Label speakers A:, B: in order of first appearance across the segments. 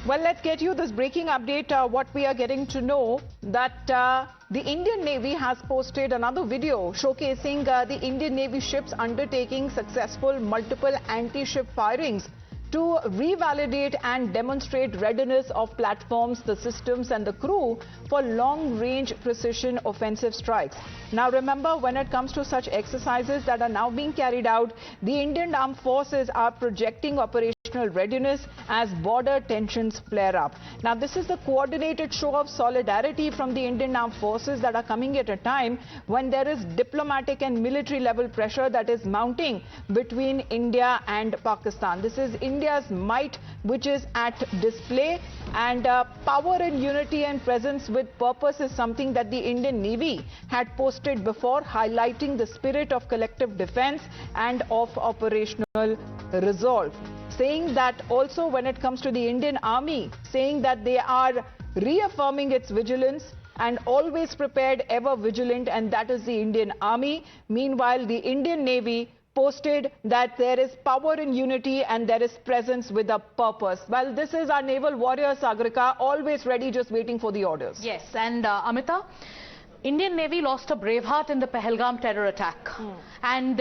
A: Well, let's get you this breaking update. What we are getting to know that the Indian Navy has posted another video showcasing the Indian Navy ships undertaking successful multiple anti-ship firings to revalidate and demonstrate readiness of platforms, the systems and the crew for long-range precision offensive strikes. Now remember, when it comes to such exercises that are now being carried out, the Indian Armed Forces are projecting operational readiness as border tensions flare up. Now this is the coordinated show of solidarity from the Indian Armed Forces that are coming at a time when there is diplomatic and military level pressure that is mounting between India and Pakistan. This is India's might which is at display, and power and unity and presence with purpose is something that the Indian Navy had posted before, highlighting the spirit of collective defense and of operational resolve. Saying that also when it comes to the Indian Army, saying that they are reaffirming its vigilance and always prepared, ever vigilant, and that is the Indian Army. Meanwhile, the Indian Navy posted that there is power in unity and there is presence with a purpose. Well, this is our naval warrior, Sagarika, always ready, just waiting for the orders.
B: Yes, and Amita, Indian Navy lost a brave heart in the Pahalgam terror attack. And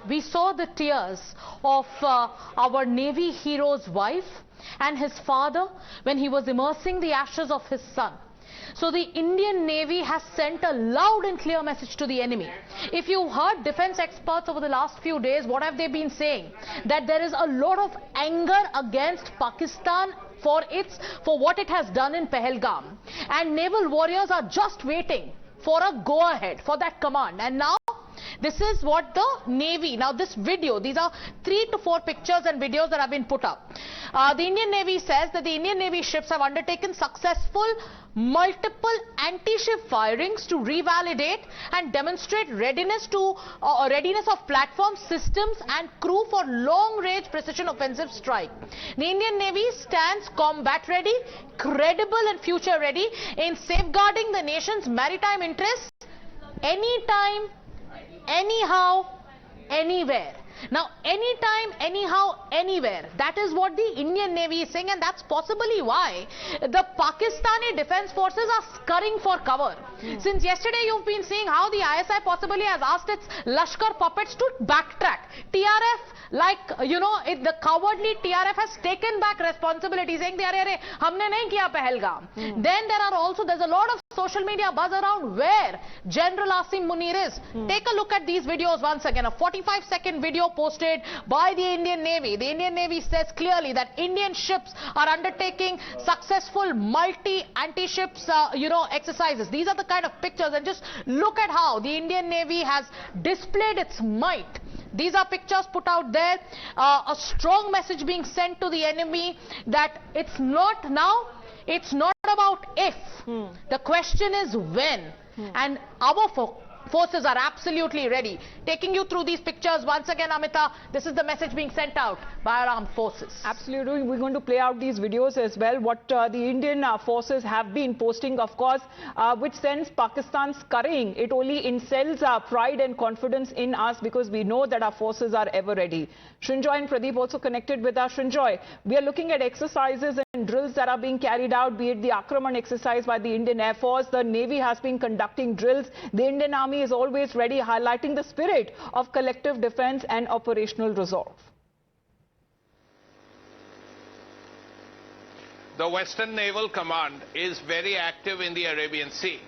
B: we saw the tears of our Navy hero's wife and his father when he was immersing the ashes of his son. So the Indian Navy has sent a loud and clear message to the enemy. If you heard defense experts over the last few days, what have they been saying? That there is a lot of anger against Pakistan for what it has done in Pahalgam. And naval warriors are just waiting for a go-ahead, for that command. And now, this is what the Navy, now this video, these are 3 to 4 pictures and videos that have been put up. The Indian Navy says that the Indian Navy ships have undertaken successful multiple anti-ship firings to revalidate and demonstrate readiness of platforms, systems and crew for long-range precision offensive strike. The Indian Navy stands combat ready, credible and future ready in safeguarding the nation's maritime interests anytime, anyhow, anywhere. Now, anytime, anyhow, anywhere. That is what the Indian Navy is saying, and that's possibly why the Pakistani Defense Forces are scurrying for cover. Since yesterday, you've been seeing how the ISI possibly has asked its Lashkar puppets to backtrack. TRF, like, you know, the cowardly TRF has taken back responsibility, saying, humne nahi kiya Pahalgam. Then there's a lot of social media buzz around where General Asim Munir is. Take a look at these videos once again. A 45-second video posted by the Indian Navy. The Indian Navy says clearly that Indian ships are undertaking successful anti-ships, exercises. These are the kind of pictures, and just look at how the Indian Navy has displayed its might. These are pictures put out there, a strong message being sent to the enemy that it's not now, it's not about if. The question is when. And our forces are absolutely ready. Taking you through these pictures once again, Amita, this is the message being sent out by our armed forces.
A: Absolutely. We're going to play out these videos as well. What the Indian forces have been posting, of course, which sends Pakistan scurrying. It only instills pride and confidence in us because we know that our forces are ever ready. Srinjoy and Pradeep also connected with us. Srinjoy, we are looking at exercises and drills that are being carried out, be it the Akraman exercise by the Indian Air Force. The Navy has been conducting drills. The Indian Army is always ready, highlighting the spirit of collective defense and operational resolve.
C: The Western Naval Command is very active in the Arabian Sea,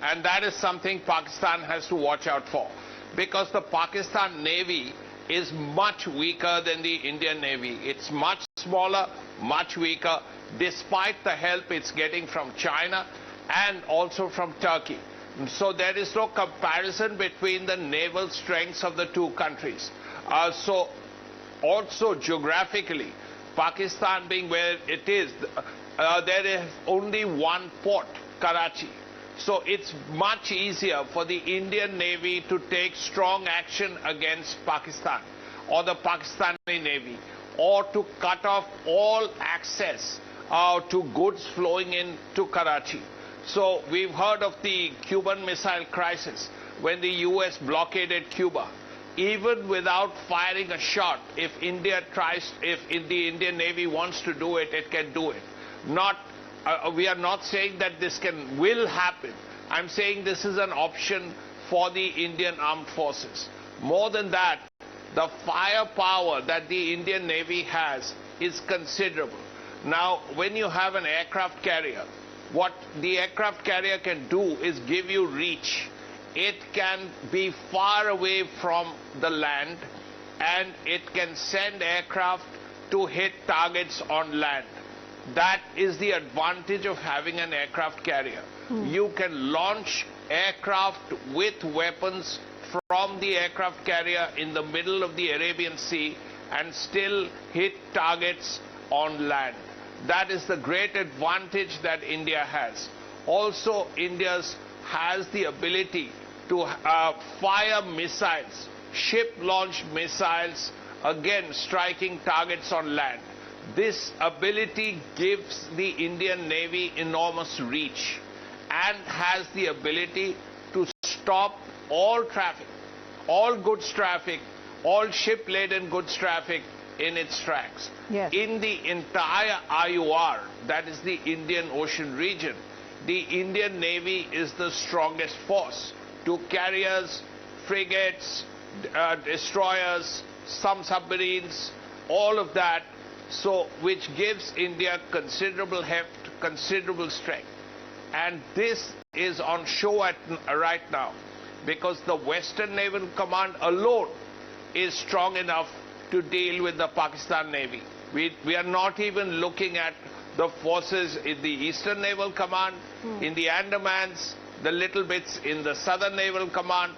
C: and that is something Pakistan has to watch out for, because the Pakistan Navy is much weaker than the Indian Navy. It's much smaller, much weaker, despite the help it's getting from China and also from Turkey. So there is no comparison between the naval strengths of the two countries. So also geographically, Pakistan being where it is, there is only one port, Karachi. So it's much easier for the Indian Navy to take strong action against Pakistan or the Pakistani Navy, or to cut off all access to goods flowing into Karachi. So we've heard of the Cuban Missile Crisis when the US blockaded Cuba. Even without firing a shot, if the Indian Navy wants to do it, it can do it. We are not saying that this will happen. I'm saying this is an option for the Indian Armed Forces. More than that, the firepower that the Indian Navy has is considerable. Now, when you have an aircraft carrier, what the aircraft carrier can do is give you reach. It can be far away from the land, and it can send aircraft to hit targets on land. That is the advantage of having an aircraft carrier. You can launch aircraft with weapons from the aircraft carrier in the middle of the Arabian Sea and still hit targets on land. That is the great advantage that India has. Also, India has the ability to fire missiles, ship-launched missiles, again striking targets on land. This ability gives the Indian Navy enormous reach and has the ability to stop all traffic, all goods traffic, all ship-laden goods traffic in its tracks.
A: Yes.
C: In the entire IOR, that is the Indian Ocean region, the Indian Navy is the strongest force. To carriers, frigates, destroyers, some submarines, all of that, so which gives India considerable heft, considerable strength. And this is on show right now, because the Western Naval Command alone is strong enough to deal with the Pakistan Navy. We are not even looking at the forces in the Eastern Naval Command, in the Andamans, the little bits in the Southern Naval Command.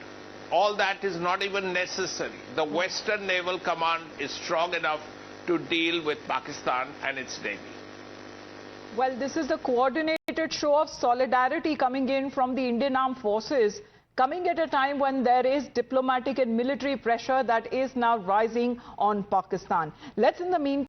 C: All that is not even necessary. The Western Naval Command is strong enough to deal with Pakistan and its Navy.
A: Well, this is the coordinated show of solidarity coming in from the Indian Armed Forces, coming at a time when there is diplomatic and military pressure that is now rising on Pakistan. Let's in the meantime